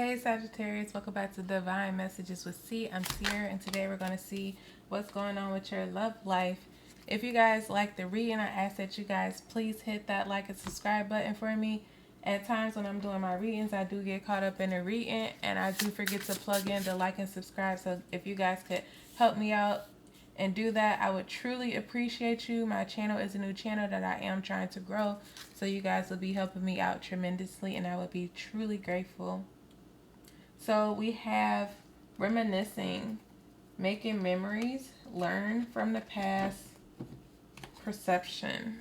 Hey Sagittarius, welcome back to Divine Messages with C. I'm Seer, and today we're going to see what's going on with your love life. If you guys like the reading, I ask that you guys please hit that like and subscribe button for me. At times when I'm doing my readings, I do get caught up in the reading, and I do forget to plug in the like and subscribe. So if you guys could help me out and do that, I would truly appreciate you. My channel is a new channel that I am trying to grow, so you guys will be helping me out tremendously, and I would be truly grateful. So we have reminiscing, making memories, learn from the past, perception.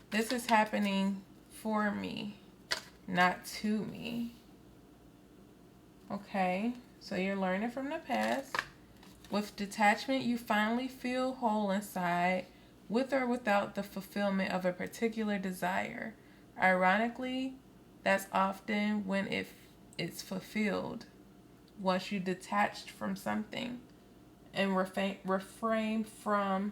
This is happening for me, not to me. Okay, so you're learning from the past. With detachment, you finally feel whole inside, with or without the fulfillment of a particular desire. Ironically, that's often when it's fulfilled, once you detached from something and refrain from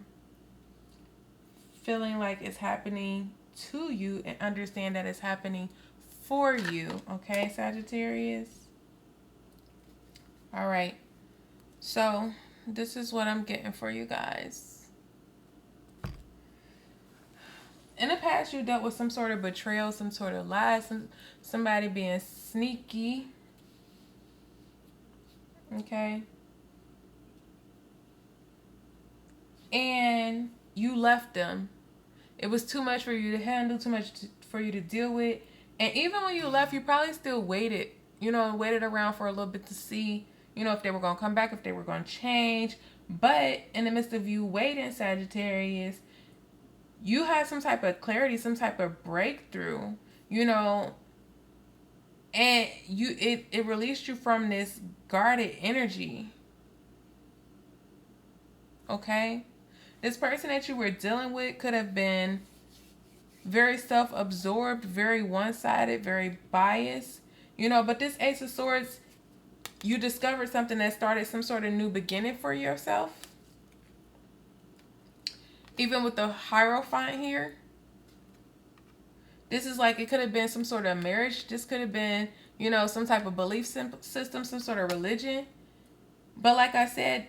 feeling like it's happening to you and understand that it's happening for you. Okay, Sagittarius? All right. So this is what I'm getting for you guys. In the past, you dealt with some sort of betrayal, some sort of lies, somebody being sneaky. Okay. And you left them. It was too much for you to handle, too much for you to deal with. And even when you left, you probably still waited, waited around for a little bit to see, if they were going to come back, if they were going to change. But in the midst of you waiting, Sagittarius, you had some type of clarity, some type of breakthrough, and it released you from this guarded energy. Okay? This person that you were dealing with could have been very self-absorbed, very one-sided, very biased, but this Ace of Swords, you discovered something that started some sort of new beginning for yourself. Even with the Hierophant here, this is like, it could have been some sort of marriage. This could have been, some type of belief system, some sort of religion. But like I said,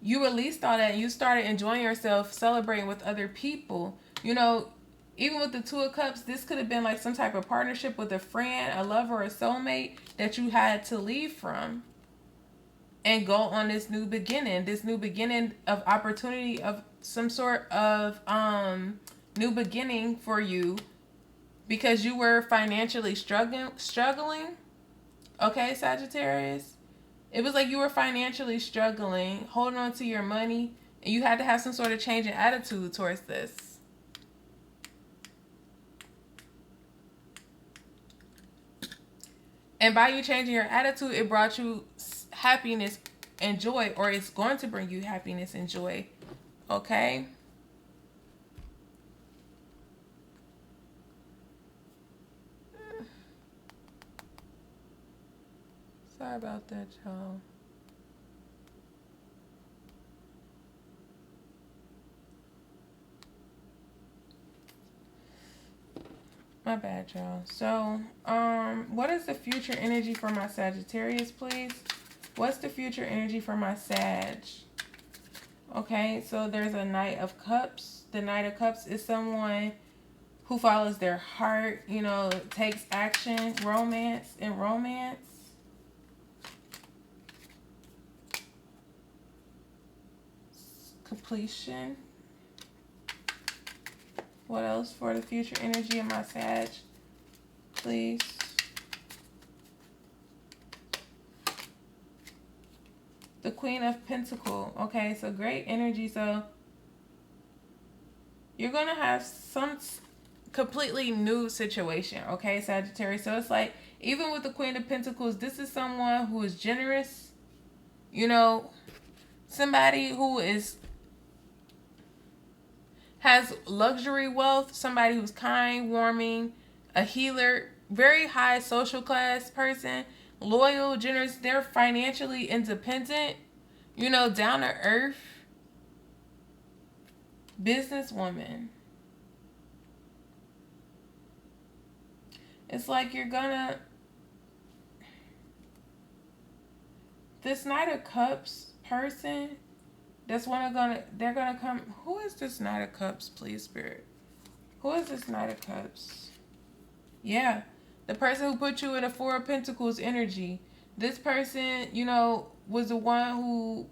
you released all that and you started enjoying yourself, celebrating with other people. Even with the Two of Cups, this could have been like some type of partnership with a friend, a lover, a soulmate that you had to leave from and go on this new beginning of opportunity, of some sort of new beginning for you, because you were financially struggling. Okay, Sagittarius? It was like you were financially struggling, holding on to your money, and you had to have some sort of change in attitude towards this. And by you changing your attitude, it brought you happiness and joy, or it's going to bring you happiness and joy. Okay? Sorry about that, y'all. My bad, y'all. So, what is the future energy for my Sagittarius, please? What's the future energy for my Sag? Okay, so there's a Knight of Cups. The Knight of Cups is someone who follows their heart, takes action, romance. Completion. What else for the future energy of my Sag, please? The Queen of Pentacles. Okay, so great energy. So you're going to have some completely new situation, okay, Sagittarius? So it's like, even with the Queen of Pentacles, this is someone who is generous, somebody who has luxury wealth, somebody who's kind, warming, a healer, very high social class person, loyal, generous. They're financially independent, down to earth, businesswoman. It's like you're gonna this Knight of Cups person, they're gonna come. Who is this Knight of Cups, please, Spirit? Who is this Knight of Cups? Yeah, the person who put you in a Four of Pentacles energy. This person, you know, was the one who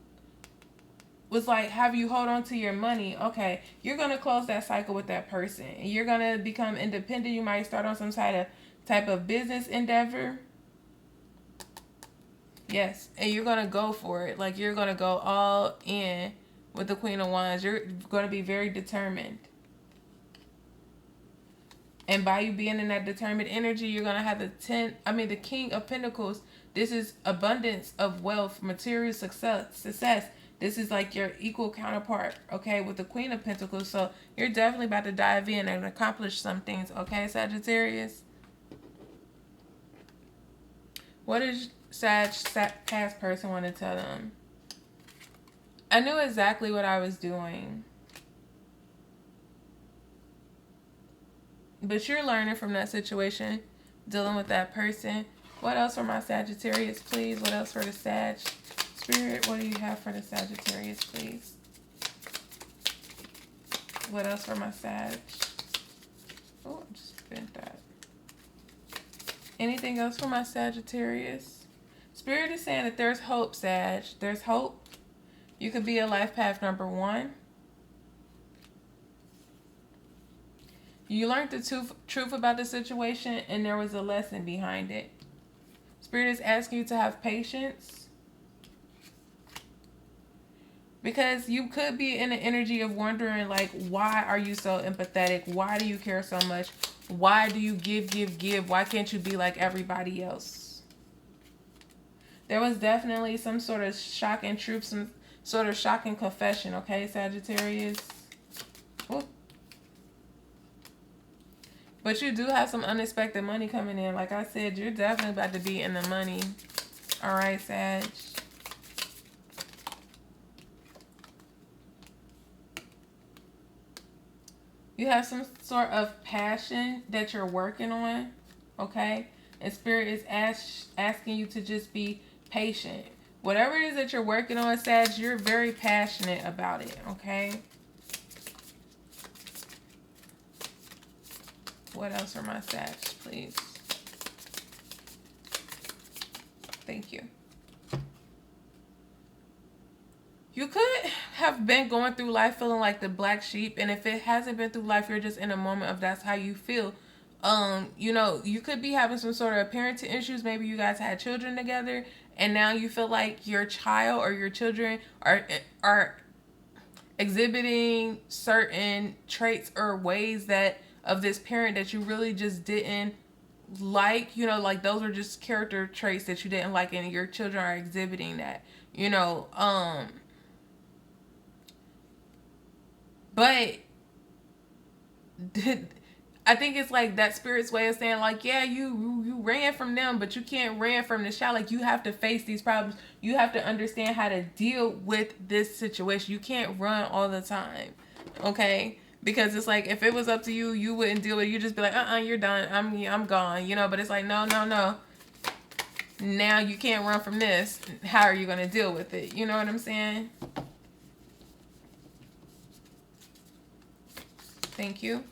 was like, have you hold on to your money. Okay, you're going to close that cycle with that person. You're going to become independent. You might start on some type of business endeavor. Yes, and you're going to go for it. Like, you're going to go all in with the Queen of Wands. You're going to be very determined. And by you being in that determined energy, you're going to have the King of Pentacles. This is abundance of wealth, material success. This is like your equal counterpart, okay, with the Queen of Pentacles. So you're definitely about to dive in and accomplish some things, okay, Sagittarius? What does past person want to tell them? I knew exactly what I was doing. But you're learning from that situation, dealing with that person. What else for my Sagittarius, please? What else for the Sag? Spirit, what do you have for the Sagittarius, please? What else for my Sag? Oh, I just bent that. Anything else for my Sagittarius? Spirit is saying that there's hope, Sag. There's hope. You could be a life path number 1. You learned the truth about the situation, and there was a lesson behind it. Spirit is asking you to have patience. Because you could be in the energy of wondering, like, why are you so empathetic? Why do you care so much? Why do you give? Why can't you be like everybody else? There was definitely some sort of shocking truth, some sort of shocking confession, okay, Sagittarius? Ooh. But you do have some unexpected money coming in. Like I said, you're definitely about to be in the money. All right, Sag. You have some sort of passion that you're working on, okay? And Spirit is asking you to just be patient. Whatever it is that you're working on, Sag, you're very passionate about it, okay? What else for my Sag, please? Thank you. You could have been going through life feeling like the black sheep, and if it hasn't been through life, you're just in a moment of that's how you feel. You know, you could be having some sort of parenting issues. Maybe you guys had children together, and now you feel like your child or your children are exhibiting certain traits or ways that of this parent that you really just didn't like. You know, like those are just character traits that you didn't like, and your children are exhibiting that. You know, but I think it's like that Spirit's way of saying, like, yeah, you ran from them, but you can't run from the child. Like, you have to face these problems. You have to understand how to deal with this situation. You can't run all the time, okay? Because it's like, if it was up to you, you wouldn't deal with it. You'd just be like, you're done. I'm gone, you know? But it's like, no. Now you can't run from this. How are you going to deal with it? You know what I'm saying? Thank you.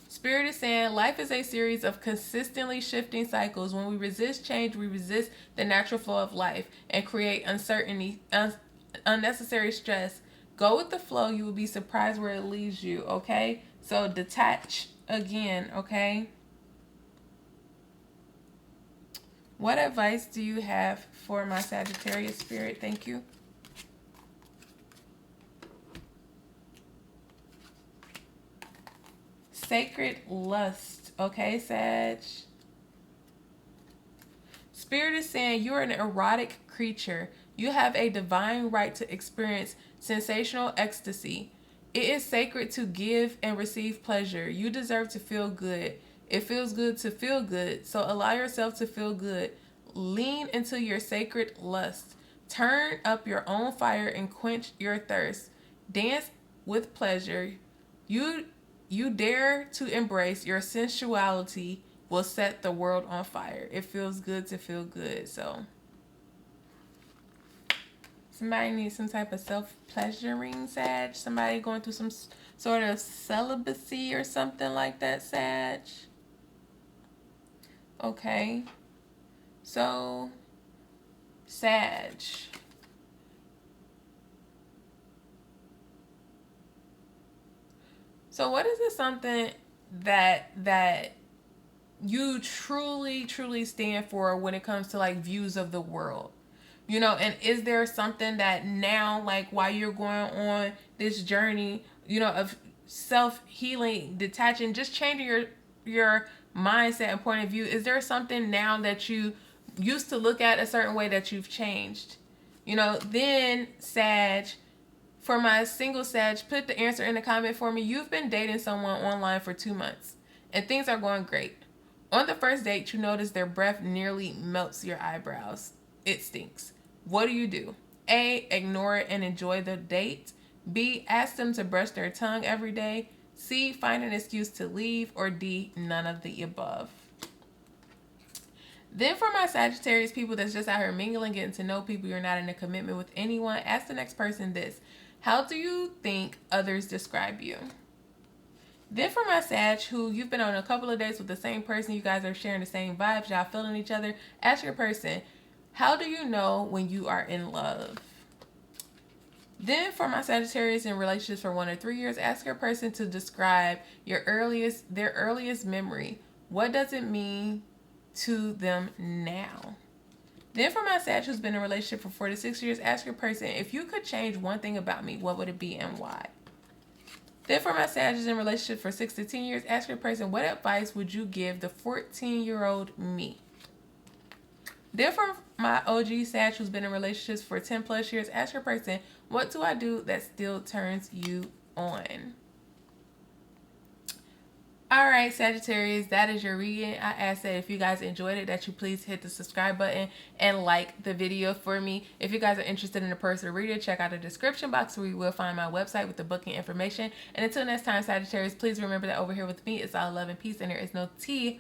Spirit is saying life is a series of consistently shifting cycles. When we resist change, we resist the natural flow of life and create uncertainty, unnecessary stress. Go with the flow. You will be surprised where it leads you, okay? So detach again, okay? What advice do you have for my Sagittarius, Spirit? Thank you. Sacred lust, okay, Sag? Spirit is saying you're an erotic creature. You have a divine right to experience sensational ecstasy. It is sacred to give and receive pleasure. You deserve to feel good. It feels good to feel good, so allow yourself to feel good. Lean into your sacred lust. Turn up your own fire and quench your thirst. Dance with pleasure. You dare to embrace your sensuality will set the world on fire. It feels good to feel good. So Somebody needs some type of self-pleasuring, Sag. Somebody going through some sort of celibacy or something like that, Sag. Okay. So, Sag. So what is it something that you truly stand for when it comes to like views of the world? You know, and is there something that now, like while you're going on this journey, you know, of self-healing, detaching, just changing your mindset and point of view, is there something now that you used to look at a certain way that you've changed? You know, then Sag, for my single Sag, put the answer in the comment for me. You've been dating someone online for 2 months and things are going great. On the first date, you notice their breath nearly melts your eyebrows. It stinks. What do? A, ignore it and enjoy the date. B, ask them to brush their tongue every day. C, find an excuse to leave. Or D, none of the above. Then for my Sagittarius people that's just out here mingling, getting to know people, you're not in a commitment with anyone, ask the next person this: how do you think others describe you? Then for my Sag, who you've been on a couple of dates with the same person, you guys are sharing the same vibes, y'all feeling each other, ask your person, how do you know when you are in love? Then for my Sagittarius in relationships for 1 or 3 years, ask your person to describe their earliest memory. What does it mean to them now? Then for my Sag who's been in a relationship for 4 to 6 years, ask your person, if you could change one thing about me, what would it be and why? Then for my Sag in a relationship for 6 to 10 years, ask your person, what advice would you give the 14-year-old me? Then for my OG Sag who's been in relationships for 10 plus years, ask your person, what do I do that still turns you on? Alright, Sagittarius, that is your reading. I ask that if you guys enjoyed it, that you please hit the subscribe button and like the video for me. If you guys are interested in a personal reader, check out the description box where you will find my website with the booking information. And until next time, Sagittarius, please remember that over here with me, it's all love and peace, and there is no tea